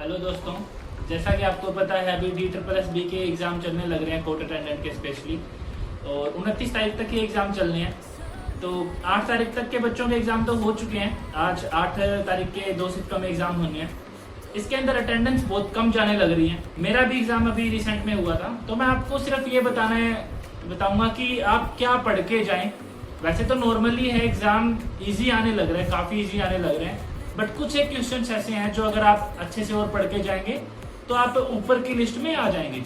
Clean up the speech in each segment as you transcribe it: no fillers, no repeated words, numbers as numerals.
Hello दोस्तों, जैसा कि आपको पता है अभी DSSB के एग्ज़ाम चलने लग रहे हैं कोर्ट अटेंडेंट के स्पेशली, और 29 तारीख तक के एग्ज़ाम चलने हैं। तो 8 तारीख तक के बच्चों के एग्ज़ाम तो हो चुके हैं। आज 8 तारीख के 2 शिफ्टों में एग्ज़ाम होने हैं। इसके अंदर अटेंडेंस बहुत कम जाने लग रही है। मेरा भी एग्ज़ाम अभी रिसेंट में हुआ था, तो मैं आपको सिर्फ ये बताऊँगा कि आप क्या पढ़ के जाएँ। वैसे तो नॉर्मली है, एग्ज़ाम ईजी आने लग रहे हैं, काफ़ी ईजी आने लग रहे हैं, बट कुछ एक क्वेश्चंस ऐसे हैं जो अगर आप अच्छे से और पढ़ के जाएंगे तो आप ऊपर की लिस्ट में आ जाएंगे।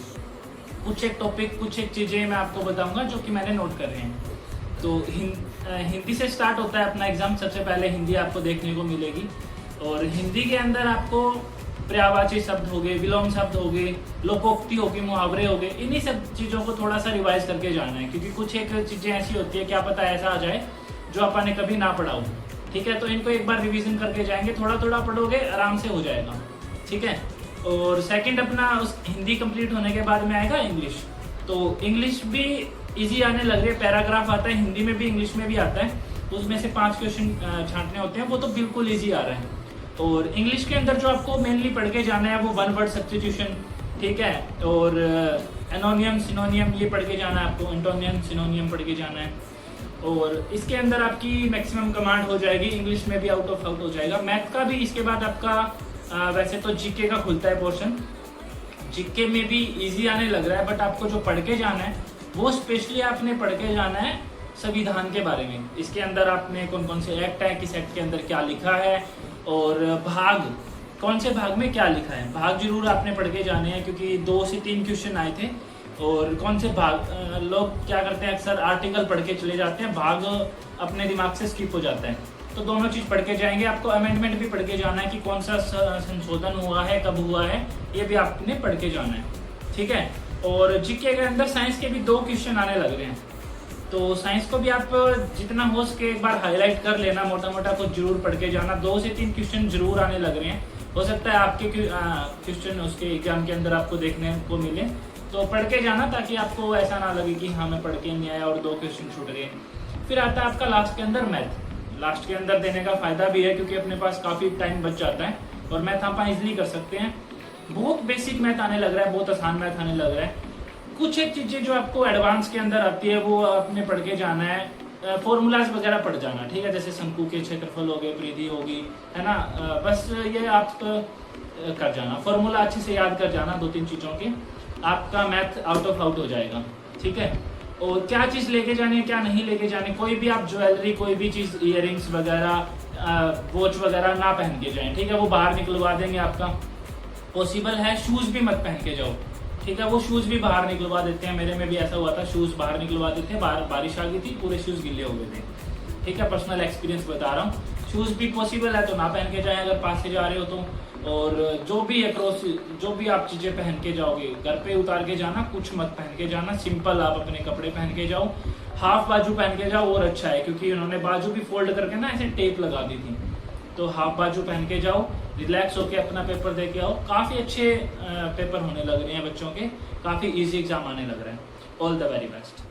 कुछ एक टॉपिक, कुछ एक चीज़ें मैं आपको बताऊंगा जो कि मैंने नोट कर रहे हैं। तो हिंदी से स्टार्ट होता है अपना एग्जाम। सबसे पहले हिंदी आपको देखने को मिलेगी, और हिंदी के अंदर आपको पर्यायवाची शब्द हो गए, विलोम शब्द हो गए, लोकोक्ति होगी, मुहावरे हो गए, इन्हीं सब चीज़ों को थोड़ा सा रिवाइज करके जाना है, क्योंकि कुछ एक चीज़ें ऐसी होती है, क्या पता ऐसा आ जाए जो अपन ने कभी ना पढ़ा हो। ठीक है, तो इनको एक बार रिवीजन करके जाएंगे, थोड़ा थोड़ा पढ़ोगे, आराम से हो जाएगा। ठीक है, और सेकंड अपना उस हिंदी कंप्लीट होने के बाद में आएगा इंग्लिश। तो इंग्लिश भी इजी आने लग रही है, पैराग्राफ आता है, हिंदी में भी इंग्लिश में भी आता है। उसमें से 5 क्वेश्चन छांटने होते हैं, वो तो बिल्कुल ईजी आ रहे हैं। और इंग्लिश के अंदर जो आपको मेनली पढ़ के जाना है वो 1 वर्ड सब्स्टिट्यूशन, ठीक है, और एनोनियम, सिनोनियम ये पढ़ के जाना है आपको, एंटोनियम, सिनोनियम पढ़ के जाना है। और इसके अंदर आपकी मैक्सिमम कमांड हो जाएगी, इंग्लिश में भी आउट ऑफ आउट हो जाएगा। मैथ का भी इसके बाद आपका वैसे तो जीके का खुलता है पोर्शन, जीके में भी इजी आने लग रहा है, बट आपको जो पढ़ के जाना है वो स्पेशली आपने पढ़ के जाना है संविधान के बारे में। इसके अंदर आपने कौन कौन से एक्ट है, किस एक्ट के अंदर क्या लिखा है, और भाग कौन से भाग में क्या लिखा है, भाग जरूर आपने पढ़ के जाने हैं, क्योंकि 2 से 3 क्वेश्चन आए थे। और कौन से भाग, लोग क्या करते हैं अक्सर आर्टिकल पढ़ के चले जाते हैं, भाग अपने दिमाग से स्किप हो जाता है। तो दोनों चीज़ पढ़ के जाएंगे। आपको अमेंडमेंट भी पढ़ के जाना है कि कौन सा संशोधन हुआ है, कब हुआ है, ये भी आपने पढ़ के जाना है। ठीक है, और जीके के अंदर साइंस के भी 2 क्वेश्चन आने लग रहे हैं, तो साइंस को भी आप जितना हो सके एक बार हाईलाइट कर लेना, मोटा मोटा कुछ जरूर पढ़ के जाना। 2 से 3 क्वेश्चन जरूर आने लग रहे हैं, हो सकता है आपके क्वेश्चन उसके एग्जाम के अंदर आपको देखने को मिले, तो पढ़ के जाना ताकि आपको ऐसा ना लगे कि हाँ मैं पढ़ के नहीं आया और 2 क्वेश्चन छूट गए। फिर आता है आपका लास्ट के अंदर मैथ। लास्ट के अंदर देने का फायदा भी है, क्योंकि अपने पास काफ़ी टाइम बच जाता है और मैथ आप इजिली कर सकते हैं। बहुत बेसिक मैथ आने लग रहा है, बहुत आसान मैथ आने लग रहा है। कुछ एक चीज़ें जो आपको एडवांस के अंदर आती है वो आपने पढ़ के जाना है, फॉर्मूलाज वगैरह पढ़ जाना। ठीक है, जैसे शंकु के क्षेत्रफल हो गए, परिधि होगी, है ना, बस ये आप कर जाना, फॉर्मूला अच्छे से याद कर जाना 2-3 चीज़ों के, आपका मैथ आउट ऑफ आउट हो जाएगा। ठीक है, और क्या चीज़ लेके जानी है, क्या नहीं लेके जानी, कोई भी आप ज्वेलरी, कोई भी चीज़, ईयरिंग्स वगैरह, वॉच वगैरह ना पहन के जाएं। ठीक है, वो बाहर निकलवा देंगे आपका। पॉसिबल है शूज़ भी मत पहन के जाओ। ठीक है, वो शूज़ भी बाहर निकलवा देते हैं, मेरे में भी ऐसा हुआ था, शूज़ बाहर निकलवा देते हैं, बारिश आ गई थी, पूरे शूज़ गिले हो गए थे। ठीक है, पर्सनल एक्सपीरियंस बता रहा हूँ। शूज़ भी पॉसिबल है तो ना पहन के जाएं अगर पास से जा रहे हो तो। और जो भी अक्रॉस, जो भी आप चीज़ें पहन के जाओगे घर पे उतार के जाना, कुछ मत पहन के जाना, सिंपल आप अपने कपड़े पहन के जाओ। हाफ बाजू पहन के जाओ और अच्छा है, क्योंकि उन्होंने बाजू भी फोल्ड करके ना ऐसे टेप लगा दी थी, तो हाफ बाजू पहन के जाओ, रिलैक्स होके अपना पेपर दे के आओ। काफ़ी अच्छे पेपर होने लग रहे हैं बच्चों के, काफ़ी ईजी एग्जाम आने लग रहे हैं। All the very best.